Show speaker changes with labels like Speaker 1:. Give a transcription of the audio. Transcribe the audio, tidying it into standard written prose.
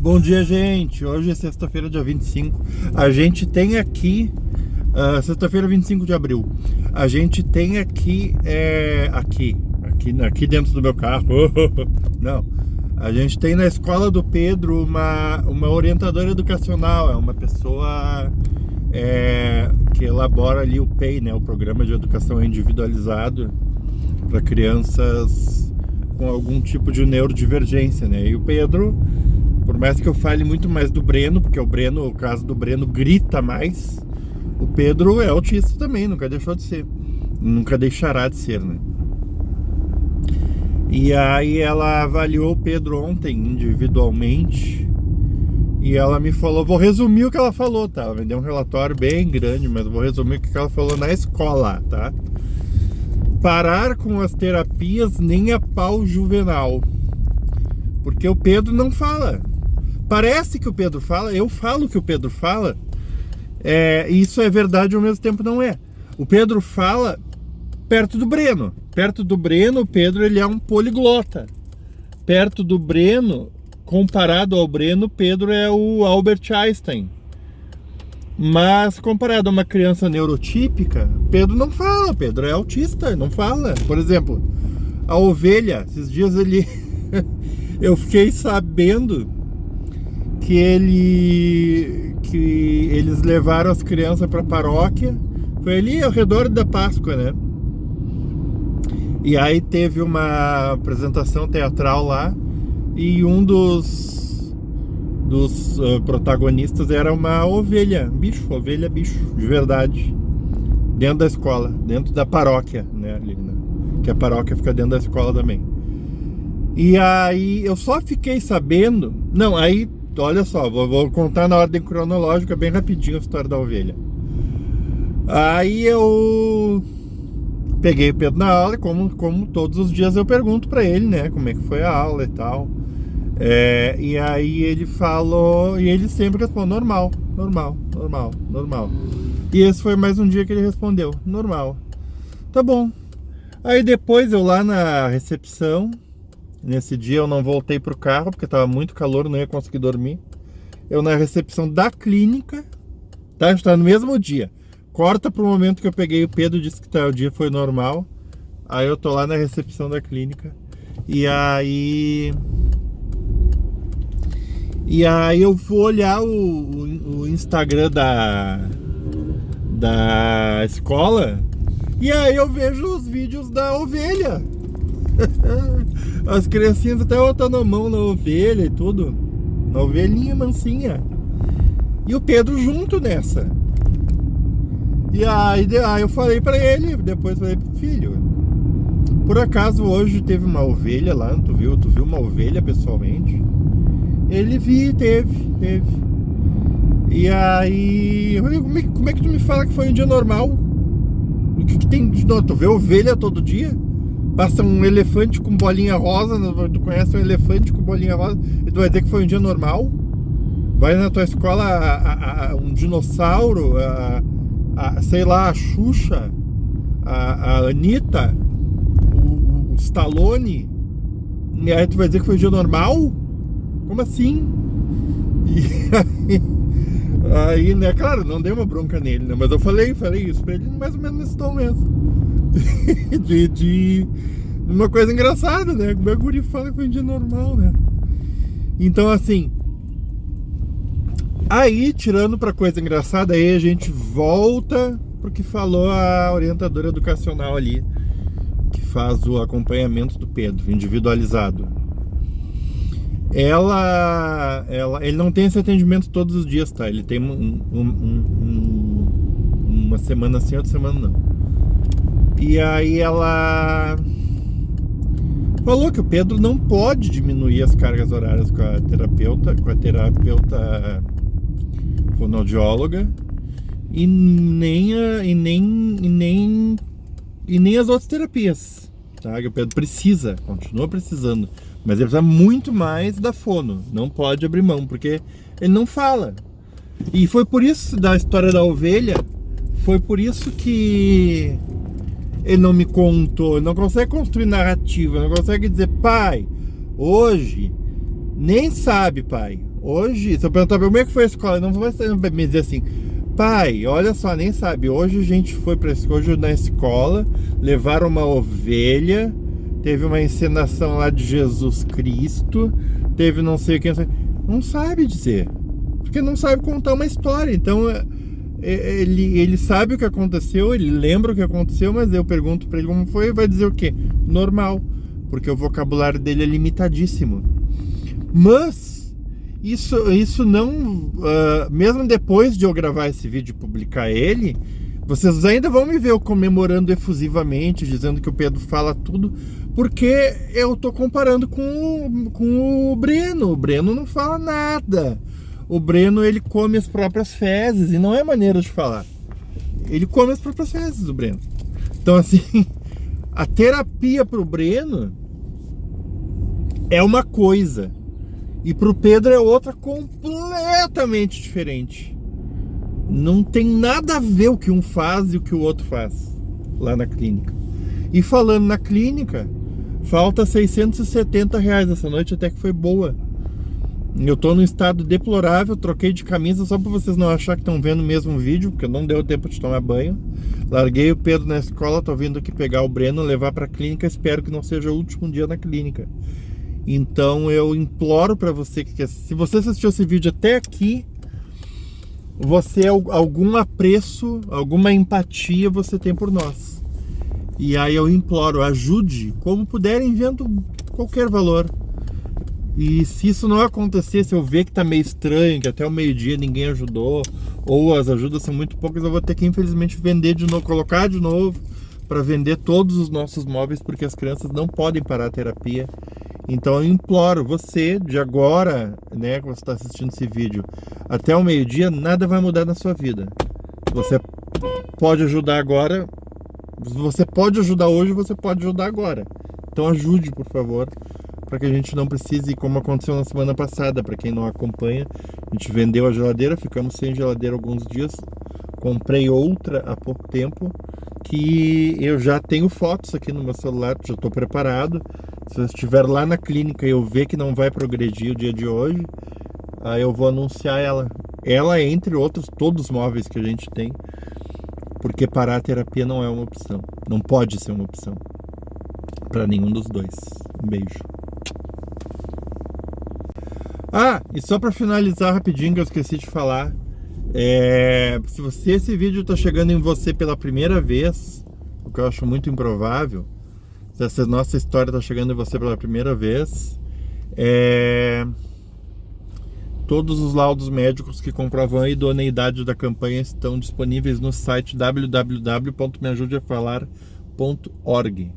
Speaker 1: Bom dia, gente. Hoje é sexta-feira, dia 25. A gente tem aqui, sexta-feira, 25 de abril. A gente tem aqui, aqui dentro do meu carro. Não. A gente tem na escola do Pedro uma orientadora educacional. É uma pessoa que elabora ali o PEI, né? O Programa de Educação Individualizado para crianças com algum tipo de neurodivergência, né? E o Pedro, por mais que eu fale muito mais do Breno, porque o caso do Breno grita mais, o Pedro é autista também, nunca deixou de ser. Nunca deixará de ser, né? E aí ela avaliou o Pedro ontem individualmente e ela me falou, vou resumir o que ela falou, tá? Ela me deu um relatório bem grande, mas vou resumir o que ela falou na escola, tá? Parar com as terapias nem a pau juvenal, porque o Pedro não fala. Parece que o Pedro fala, eu falo que o Pedro fala, isso é verdade ao mesmo tempo não é. O Pedro fala perto do Breno. Perto do Breno, o Pedro ele é um poliglota. Perto do Breno, comparado ao Breno, o Pedro é o Albert Einstein. Mas comparado a uma criança neurotípica, Pedro não fala, Pedro é autista, não fala. Por exemplo, a ovelha, esses dias eu fiquei sabendo que eles levaram as crianças para a paróquia, foi ali ao redor da Páscoa, né? E aí teve uma apresentação teatral lá e um dos protagonistas era uma ovelha bicho, de verdade, dentro da escola, dentro da paróquia, né? Ali, né? Que a paróquia fica dentro da escola também. E aí eu só fiquei sabendo, não, aí olha só, vou contar na ordem cronológica bem rapidinho a história da ovelha. Aí eu peguei o Pedro na aula, como todos os dias eu pergunto pra ele, né, como é que foi a aula e tal. E aí ele falou, e ele sempre responde, normal. E esse foi mais um dia que ele respondeu, normal. Tá bom. Aí depois eu lá na recepção, nesse dia eu não voltei pro carro, porque tava muito calor, não ia conseguir dormir. Eu na recepção da clínica, tá? Está no mesmo dia. Corta pro momento que eu peguei o Pedro, disse que o dia foi normal. Aí eu tô lá na recepção da clínica. E aí eu vou olhar o Instagram da escola. E aí eu vejo os vídeos da ovelha. As criancinhas até botando a mão na ovelha e tudo. Na ovelhinha mansinha. E o Pedro junto nessa. E aí eu falei pra ele, depois falei pro filho, por acaso hoje teve uma ovelha lá, tu viu uma ovelha pessoalmente? Ele teve. E aí eu falei, como é que tu me fala que foi um dia normal? O que tem de novo? Tu vê ovelha todo dia? Passa um elefante com bolinha rosa, tu conhece um elefante com bolinha rosa e tu vai dizer que foi um dia normal? Vai na tua escola um dinossauro, sei lá, a Xuxa, a Anitta, o Stallone, e aí tu vai dizer que foi um dia normal? Como assim? E aí, né, claro, não dei uma bronca nele, né, mas eu falei isso pra ele mais ou menos nesse tom mesmo. de uma coisa engraçada, né, como é que o guri fala que foi um dia normal, né? Então assim, aí, tirando pra coisa engraçada, aí a gente volta pro que falou a orientadora educacional ali, que faz o acompanhamento do Pedro, individualizado. Ele não tem esse atendimento todos os dias, tá? Ele tem uma semana sim, outra semana não. E aí ela falou que o Pedro não pode diminuir as cargas horárias com a terapeuta fonoaudióloga e nem as outras terapias, tá? Que o Pedro continua precisando, mas ele precisa muito mais da fono, não pode abrir mão, porque ele não fala. E foi por isso da história da ovelha, foi por isso que ele não me contou, ele não consegue construir narrativa, não consegue dizer, pai, hoje, nem sabe, pai, Hoje, se eu perguntar como é que foi a escola, não vai me dizer assim, pai, olha só, nem sabe, hoje a gente foi para hoje na escola, levaram uma ovelha, teve uma encenação lá de Jesus Cristo, teve não sei o que, não sabe dizer, porque não sabe contar uma história. Então ele sabe o que aconteceu, ele lembra o que aconteceu, mas eu pergunto para ele como foi, vai dizer o quê? Normal, porque o vocabulário dele é limitadíssimo. Mas isso não, mesmo depois de eu gravar esse vídeo e publicar ele, vocês ainda vão me ver eu comemorando efusivamente, dizendo que o Pedro fala tudo, porque eu tô comparando com o Breno. O Breno não fala nada. O Breno, ele come as próprias fezes, e não é maneira de falar. Ele come as próprias fezes, o Breno. Então, assim, a terapia pro Breno é uma coisa, e pro Pedro é outra completamente diferente. Não tem nada a ver o que um faz e o que o outro faz lá na clínica. E falando na clínica, falta R$670 essa noite, até que foi boa. Eu tô num estado deplorável, troquei de camisa só pra vocês não acharem que estão vendo o mesmo vídeo, porque não deu tempo de tomar banho. Larguei o Pedro na escola, tô vindo aqui pegar o Breno, levar pra clínica, espero que não seja o último dia na clínica. Então eu imploro pra você que se você assistiu esse vídeo até aqui, você algum apreço, alguma empatia você tem por nós. E aí eu imploro, ajude como puder, enviando qualquer valor. E se isso não acontecer, se eu ver que tá meio estranho, que até o meio-dia ninguém ajudou, ou as ajudas são muito poucas, eu vou ter que infelizmente vender de novo, colocar de novo para vender todos os nossos móveis, porque as crianças não podem parar a terapia. Então eu imploro você, de agora, né, que você está assistindo esse vídeo, até o meio-dia, nada vai mudar na sua vida. Você pode ajudar agora, você pode ajudar hoje, você pode ajudar agora. Então ajude, por favor, para que a gente não precise, como aconteceu na semana passada, para quem não acompanha, a gente vendeu a geladeira, ficamos sem geladeira alguns dias, comprei outra há pouco tempo, que eu já tenho fotos aqui no meu celular, já estou preparado. Se eu estiver lá na clínica e eu ver que não vai progredir o dia de hoje, aí eu vou anunciar ela. Ela é, entre outros, todos os móveis que a gente tem, porque parar a terapia não é uma opção. Não pode ser uma opção para nenhum dos dois. Um beijo. Ah, e só para finalizar rapidinho, que eu esqueci de falar, se esse vídeo está chegando em você pela primeira vez, o que eu acho muito improvável, se essa nossa história está chegando em você pela primeira vez, todos os laudos médicos que comprovam a idoneidade da campanha estão disponíveis no site www.meajudeafalar.org.